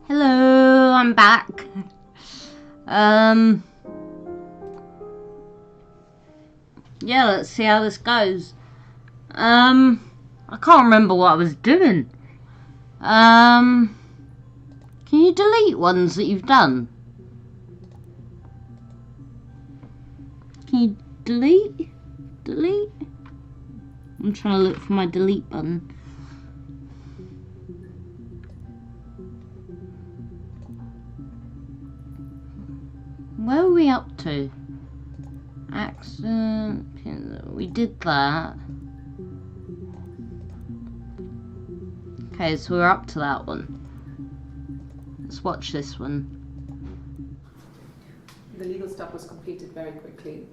Hello, I'm back. Yeah, let's see how this goes. I can't remember what I was doing. Can you delete ones that you've done? Can you delete? Delete? I'm trying to look for my delete button. Where are we up to? Accident. We did that. Okay, so we're up to that one. Let's watch this one. The legal stuff was completed very quickly.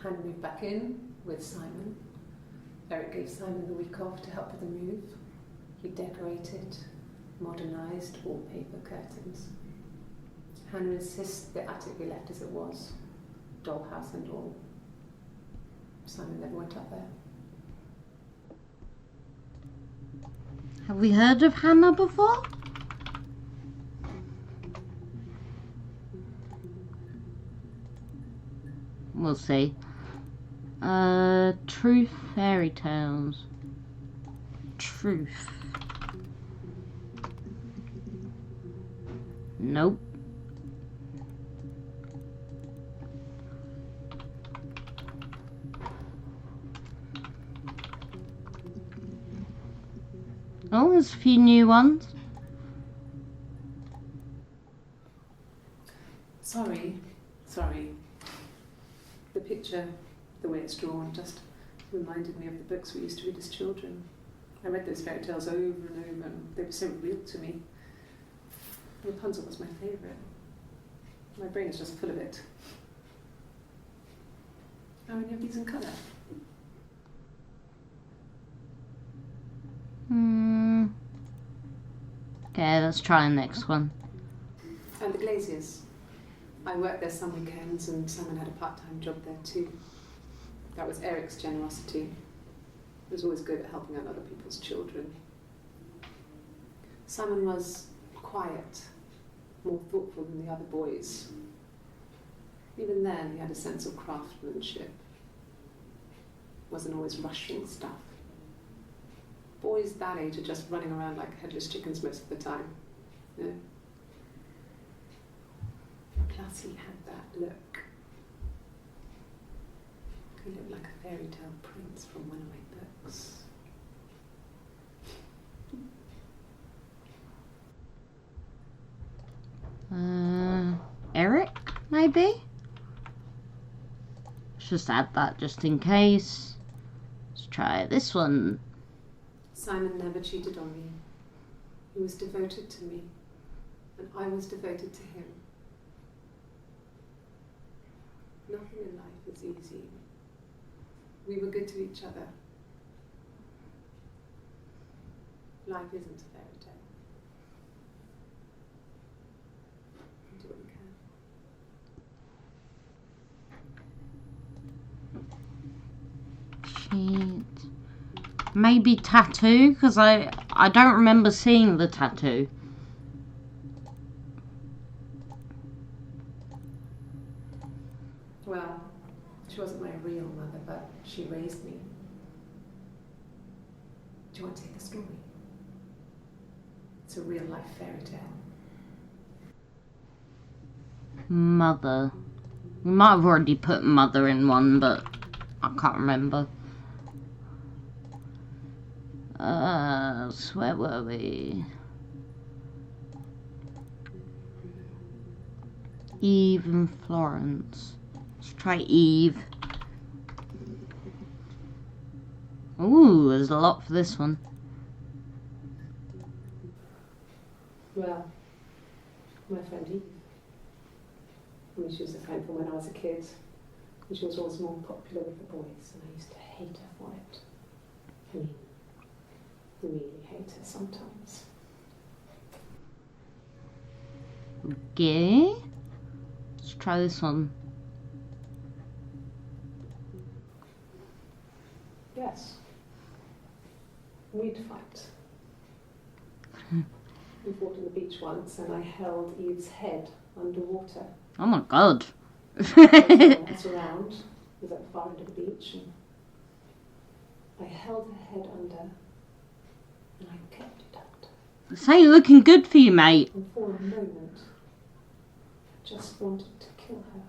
Hannah moved back in with Simon. Eric gave Simon the week off to help with the move. He decorated, modernised wallpaper, curtains. Hannah insists the attic be left as it was, dollhouse and all. Simon never went up there. Have we heard of Hannah before? We'll see. Truth fairy tales. Truth. Nope. Oh, there's a few new ones. Sorry. The picture, the way it's drawn, just reminded me of the books we used to read as children. I read those fairy tales over and over, and they were so real to me. Rapunzel was my favourite. My brain is just full of it. Are any of these in colour? Okay, let's try the next one. And the Glaziers. I worked there some weekends, and Simon had a part-time job there too. That was Eric's generosity. He was always good at helping out other people's children. Simon was quiet, more thoughtful than the other boys. Even then, he had a sense of craftsmanship. Wasn't always rushing stuff. Boys that age are just running around like headless chickens most of the time. You know? Plus, he had that look. He looked like a fairy tale prince from one of my books. Eric, maybe? Let's just add that just in case. Let's try this one. Simon never cheated on me. He was devoted to me, and I was devoted to him. Nothing in life is easy. We were good to each other. Life isn't a fairy tale. Do what you can. Cheat. Maybe tattoo, because I don't remember seeing the tattoo. Well, she wasn't my real mother, but she raised me. Do you want to hear the story? It's a real life fairy tale. Mother. We might have already put mother in one, but I can't remember. So where were we? Eve and Florence. Let's try Eve. Ooh, there's a lot for this one. Well, my friend Eve. She was a friend from when I was a kid. And she was always more popular with the boys, and I used to hate her for it. I mean, really hate her sometimes. Okay. Let's try this one. Yes. We'd fight. We fought in the beach once and I held Eve's head underwater. Oh my god. It's around. It was at the far end of the beach. And I held her head under and I kept it under. This ain't looking good for you, mate. And for a moment, I just wanted to kill her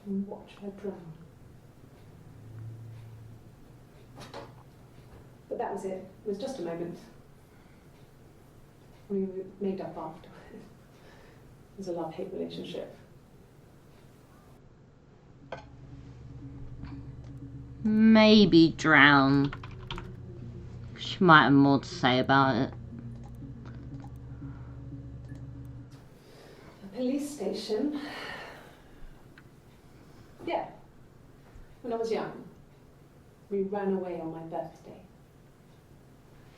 and watch her drown. But that was it. It was just a moment. We made up after. It was a love-hate relationship. Maybe drown. She might have more to say about it. A police station. Yeah. When I was young, we ran away on my birthday.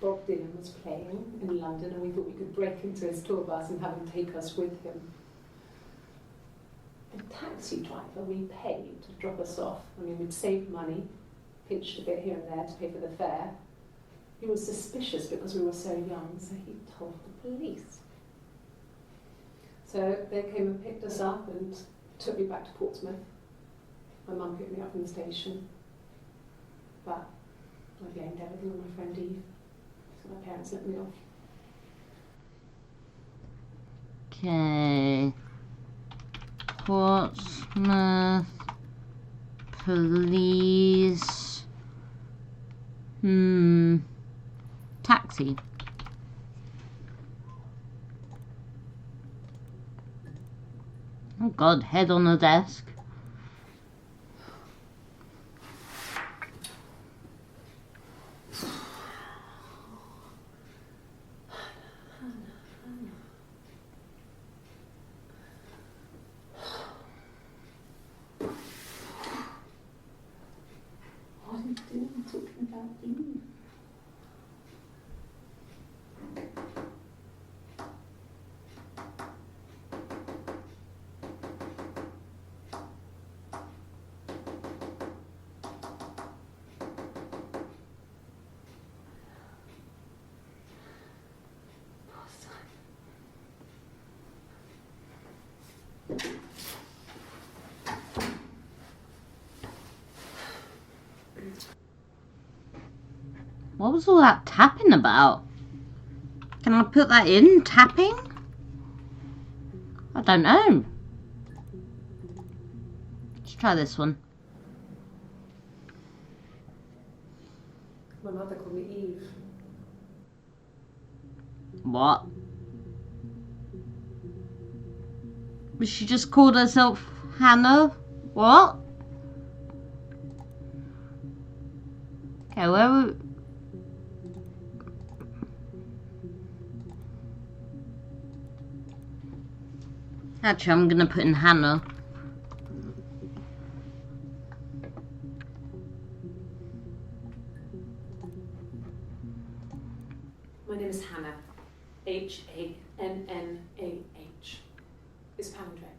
Bob Dylan was playing in London and we thought we could break into his tour bus and have him take us with him. The taxi driver we paid to drop us off, I mean, we'd saved money, pinched a bit here and there to pay for the fare. He was suspicious because we were so young, so he told the police. So they came and picked us up and took me back to Portsmouth. My mum picked me up from the station, but I blamed everything on my friend Eve. So my parents let me off. Okay. Portsmouth Police. Taxi. Oh god, head on the desk. What are you doing? I'm talking about Eve. What was all that tapping about? Can I put that in? Tapping? I don't know. Let's try this one. My mother called me Eve. What? But she just called herself Hannah? What? Okay, where were... Actually, I'm gonna put in Hannah. My name is Hannah. H-A-N-N-A-H. It's palindrome.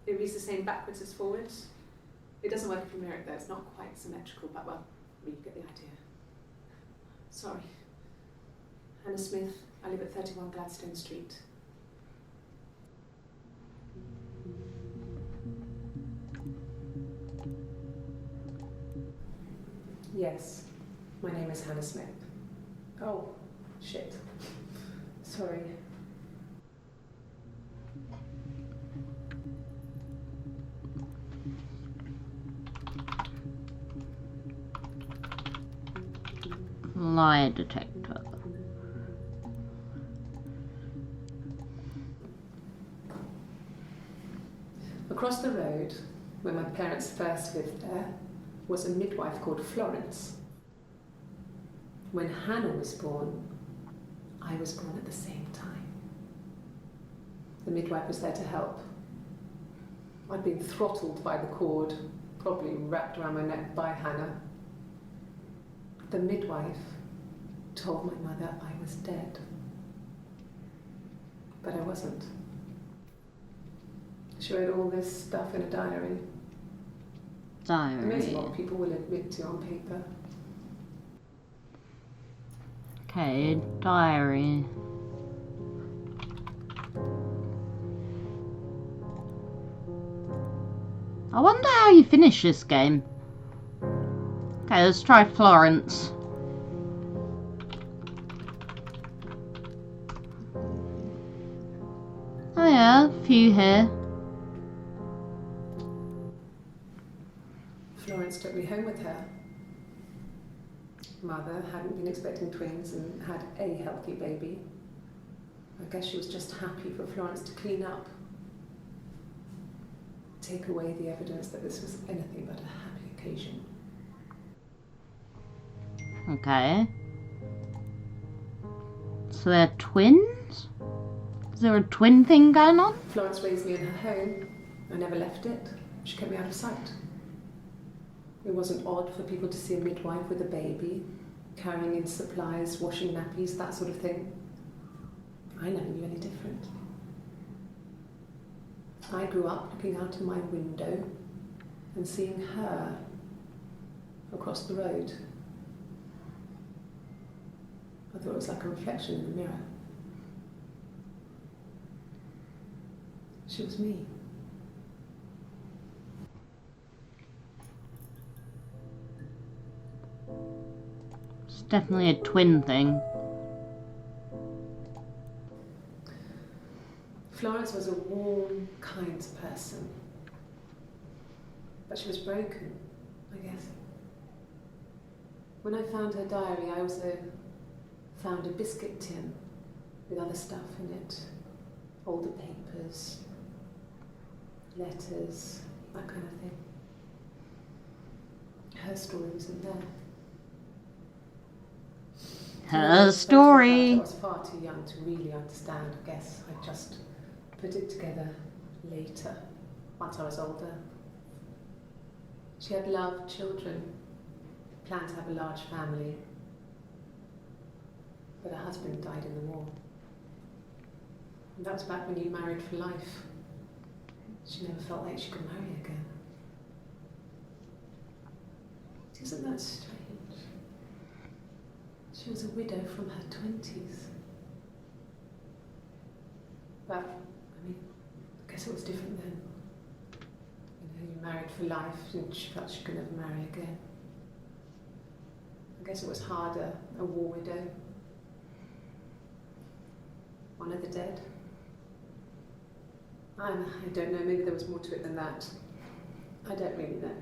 It reads the same backwards as forwards. It doesn't work if you mirror it though. It's not quite symmetrical, but well, you get the idea. Sorry. Hannah Smith. I live at 31 Gladstone Street. Yes, my name is Hannah Smith. Oh, shit. Sorry. Lie detector. Across the road, where my parents first lived there, was a midwife called Florence. When Hannah was born, I was born at the same time. The midwife was there to help. I'd been throttled by the cord, probably wrapped around my neck by Hannah. The midwife told my mother I was dead, but I wasn't. She wrote all this stuff in a diary. Amazing what people will admit to on paper. Okay, diary. I wonder how you finish this game. Okay, let's try Florence. Oh yeah, a few here. Florence took me home with her. Mother hadn't been expecting twins and had a healthy baby. I guess she was just happy for Florence to clean up. Take away the evidence that this was anything but a happy occasion. Okay. So they're twins? Is there a twin thing going on? Florence raised me in her home. I never left it. She kept me out of sight. It wasn't odd for people to see a midwife with a baby, carrying in supplies, washing nappies, that sort of thing. I never knew any different. I grew up looking out of my window and seeing her across the road. I thought it was like a reflection in the mirror. She was me. It's definitely a twin thing. Florence was a warm, kind person. But she was broken, I guess. When I found her diary, I also found a biscuit tin with other stuff in it. Older papers, letters, that kind of thing. Her story was in there. Her story. I was far too young to really understand, I guess. I just put it together later, once I was older. She had loved children, planned to have a large family, but her husband died in the war. And that was back when you married for life. She never felt like she could marry again. Isn't that strange? She was a widow from her 20s. But, I mean, I guess it was different then. You know, you married for life and she felt she could never marry again. I guess it was harder, a war widow. One of the dead. I don't know, maybe there was more to it than that. I don't really know.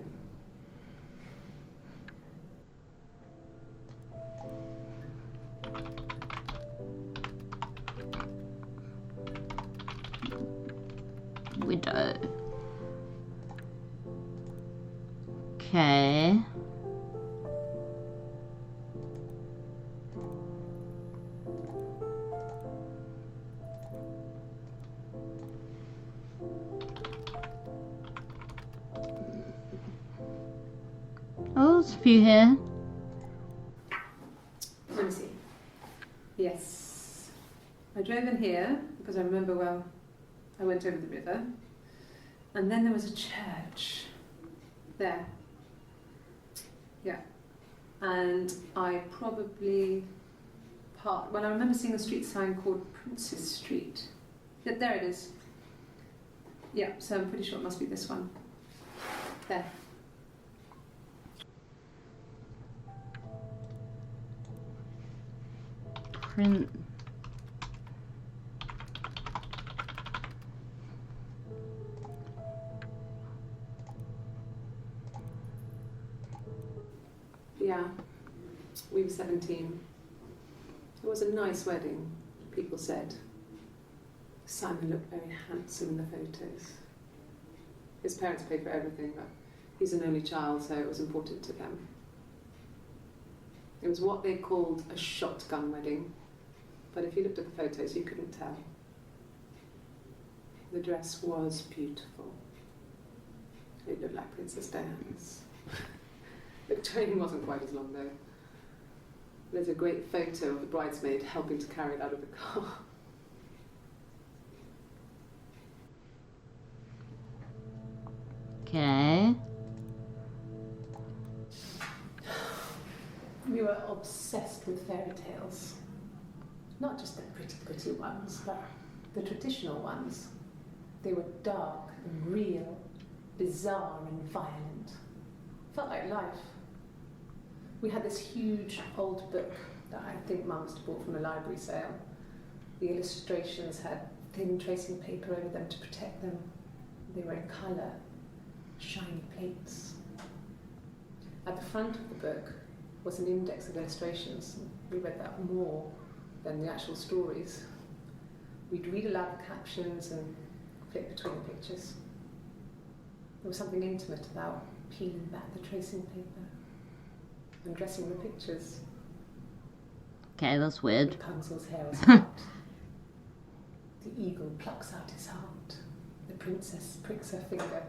Widow. Okay. Oh, there's a few here. Let me see. Yes. I drove in here because I remember, well, I went over the river. And then there was a church there. Yeah. And I probably well, I remember seeing a street sign called Princess Street. There it is. Yeah, so I'm pretty sure it must be this one. There. Print. Yeah, we were 17. It was a nice wedding, people said. Simon looked very handsome in the photos. His parents paid for everything, but he's an only child, so it was important to them. It was what they called a shotgun wedding, but if you looked at the photos, you couldn't tell. The dress was beautiful. It looked like Princess Diana's. The train wasn't quite as long though. There's a great photo of the bridesmaid helping to carry it out of the car. Okay. We were obsessed with fairy tales. Not just the pretty ones, but the traditional ones. They were dark and real, bizarre and violent. Felt like life. We had this huge old book that I think Mum must have bought from a library sale. The illustrations had thin tracing paper over them to protect them. They were in colour, shiny plates. At the front of the book was an index of illustrations. We read that more than the actual stories. We'd read aloud the captions and flip between the pictures. There was something intimate about peeling back the tracing paper and dressing the pictures. Okay, that's weird. Rapunzel's hair is cut. The eagle plucks out his heart. The princess pricks her finger.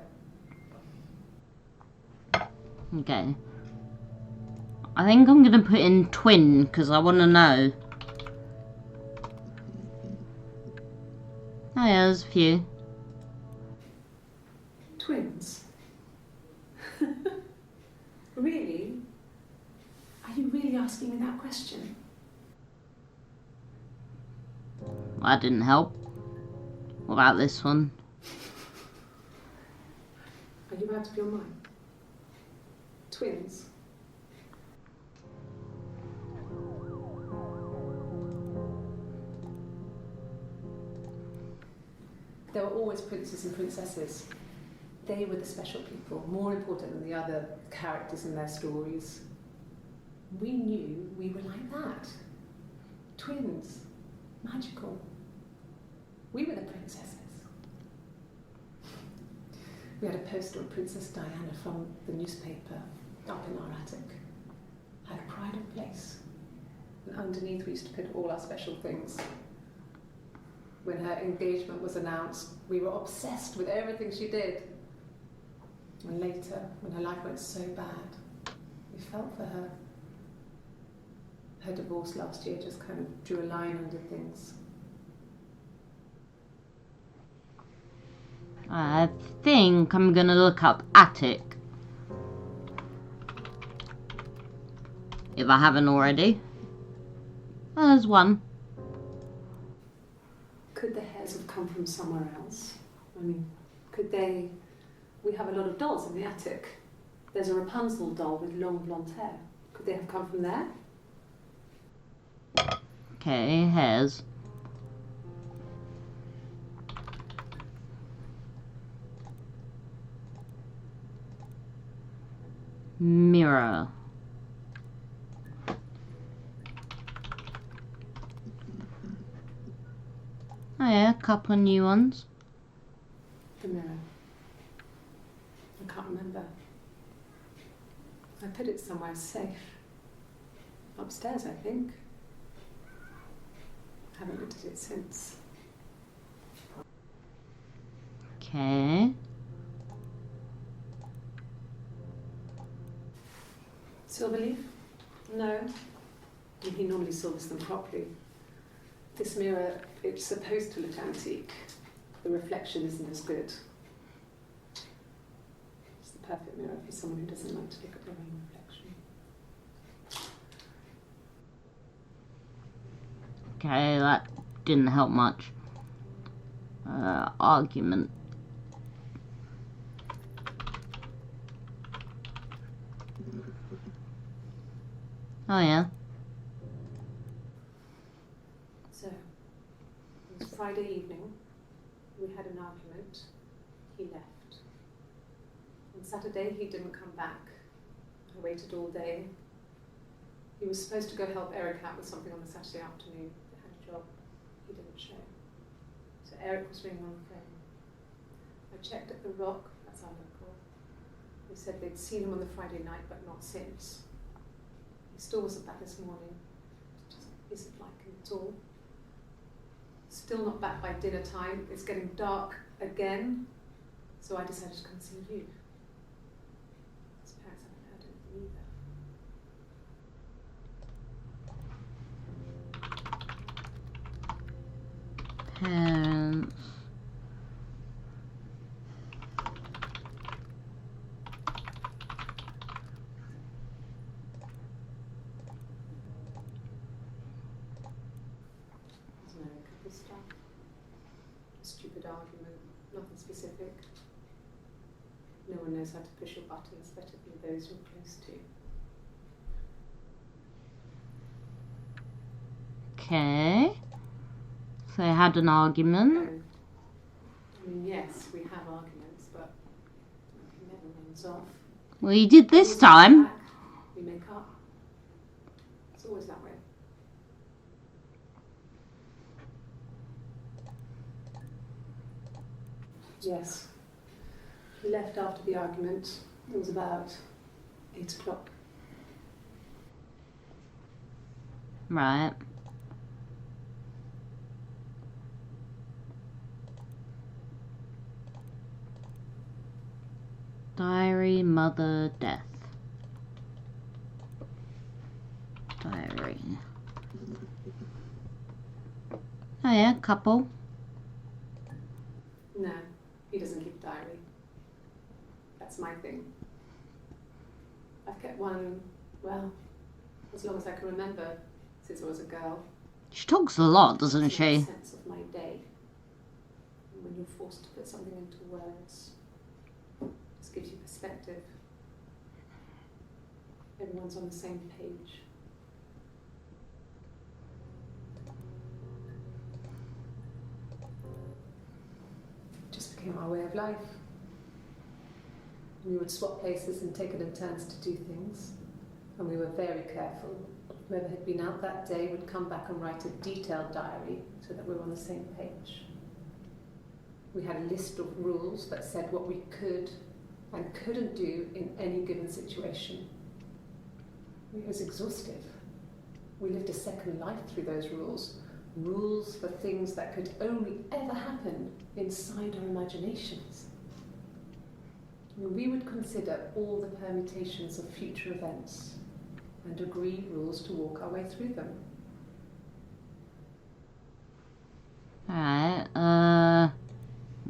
Okay. I think I'm gonna put in twin because I want to know. Oh yeah, there's a few. Twins? Really? Are you really asking me that question? That didn't help. What about this one? Are you out of your mind? Twins? There were always princes and princesses. They were the special people, more important than the other characters in their stories. We knew we were like that. Twins. Magical. We were the princesses. We had a poster of Princess Diana from the newspaper up in our attic. Had a pride of place. And underneath we used to put all our special things. When her engagement was announced, we were obsessed with everything she did. And later, when her life went so bad, we felt for her. Her divorce last year just kind of drew a line under things. I think I'm gonna look up attic. If I haven't already. Oh, there's one. Could the hairs have come from somewhere else? I mean, could they... We have a lot of dolls in the attic. There's a Rapunzel doll with long blonde hair. Could they have come from there? Okay, hairs. Mirror. Oh yeah, a couple of new ones. The mirror. I can't remember. I put it somewhere safe. Upstairs, I think. Haven't looked at it since. Okay. Silverleaf? No. He normally silvers them properly. This mirror, it's supposed to look antique. The reflection isn't as good. It's the perfect mirror for someone who doesn't like to look at their own reflection. Okay, that didn't help much. Argument. Oh yeah. So, it was Friday evening. We had an argument. He left. On Saturday, he didn't come back. I waited all day. He was supposed to go help Eric out with something on the Saturday afternoon. They had a job. He didn't show. So Eric was ringing on the phone. I checked at the Rock, that's our local. They said they'd seen him on the Friday night, but not since. He still wasn't back this morning. It just isn't like him at all. Still not back by dinner time. It's getting dark again. So I decided to come see you. His parents haven't heard anything either. Parents. stupid argument, nothing specific. No one knows how to push your buttons better than those you're close to. Okay. So they had an argument. No. I mean, yes, we have arguments, but it never runs off. Well, you did this time. We make up. It's always that way. Yes. We left after the argument. It was about 8 o'clock. Right. Diary, mother, death. Diary. Oh yeah, couple. No, he doesn't keep a diary. That's my thing. I've kept one, well, as long as I can remember, since I was a girl. She talks a lot, doesn't It's a she? sense of my day. And when you're forced to put something into words, it just gives you perspective. Everyone's on the same page. It just became our way of life. We would swap places and take it in turns to do things, and we were very careful. Whoever had been out that day would come back and write a detailed diary so that we were on the same page. We had a list of rules that said what we could and couldn't do in any given situation. It was exhaustive. We lived a second life through those rules. Rules for things that could only ever happen inside our imaginations. We would consider all the permutations of future events and agree rules to walk our way through them. Alright,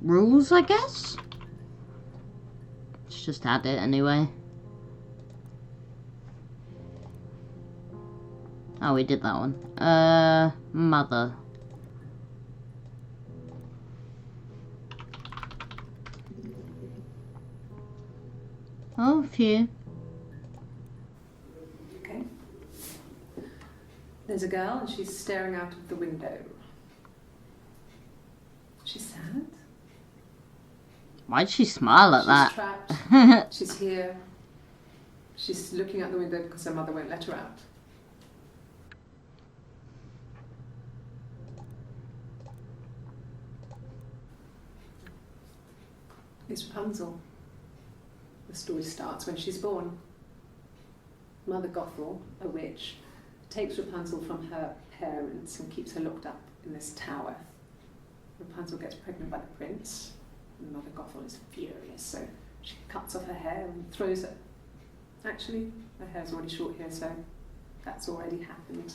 rules, I guess? Let's just add it anyway. Oh, we did that one. Mother. Oh, a few. Okay. There's a girl and she's staring out of the window. She's sad. Why'd she smile at She's that? trapped. She's here. She's looking out the window because her mother won't let her out. It's Rapunzel. The story starts when she's born. Mother Gothel, a witch, takes Rapunzel from her parents and keeps her locked up in this tower. Rapunzel gets pregnant by the prince, and Mother Gothel is furious, so she cuts off her hair and throws it. Actually, her hair's already short here, so that's already happened.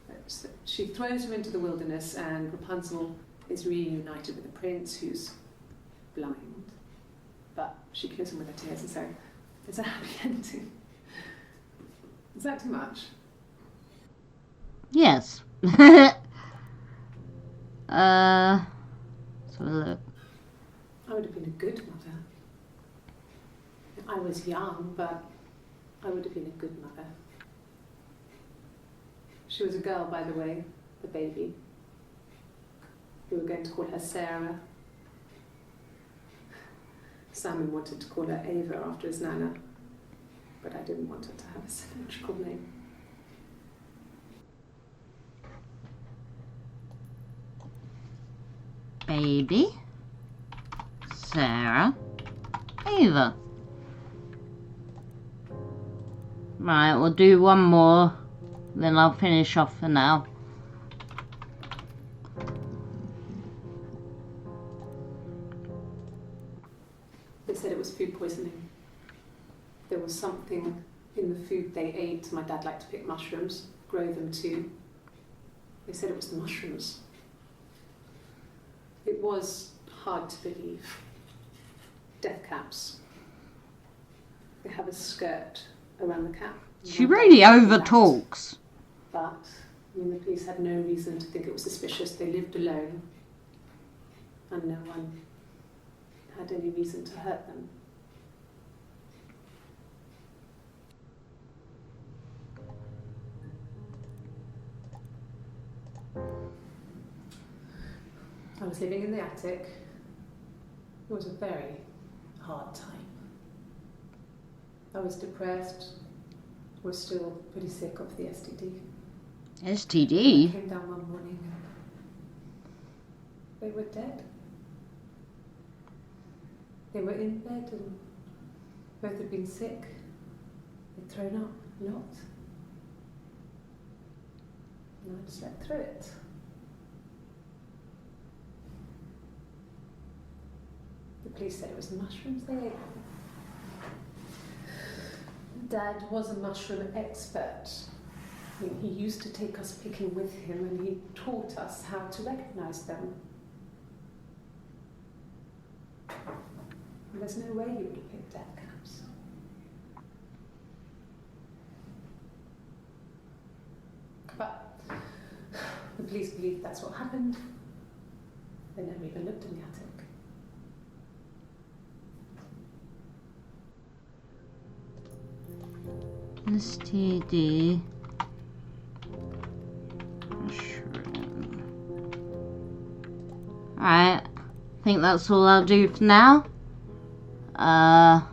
But she throws her into the wilderness, and Rapunzel is reunited with the prince, who's blind, but she kills him with her tears, and so there's a happy ending. Is that too much? Yes. So look. I would have been a good mother. I was young, but I would have been a good mother. She was a girl, by the way, the baby. We were going to call her Sarah. Simon wanted to call her Ava after his nana, but I didn't want her to have a symmetrical name. Baby, Sarah, Ava. Right, we'll do one more, then I'll finish off for now. They said it was food poisoning. There was something in the food they ate. My dad liked to pick mushrooms, grow them too. They said it was the mushrooms. It was hard to believe. Death caps. They have a skirt around the cap. She really over talks. But, I mean, the police had no reason to think it was suspicious. They lived alone. and no one had any reason to hurt them. I was living in the attic. It was a very hard time. I was depressed, was still pretty sick of the STD. I STD? came down one morning and they were dead. They were in bed and both had been sick. They'd thrown up a lot. And I'd slept through it. The police said it was mushrooms they ate. Dad was a mushroom expert. I mean, he used to take us picking with him and he taught us how to recognise them. And there's no way he would have picked death caps. But the police believe that's what happened. They never even looked in the attic. STD. Mushroom. Alright. I think that's all I'll do for now. How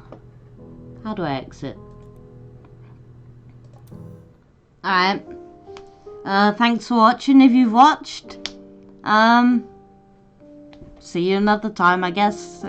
do I exit? Alright. Thanks for watching if you've watched. See you another time, I guess.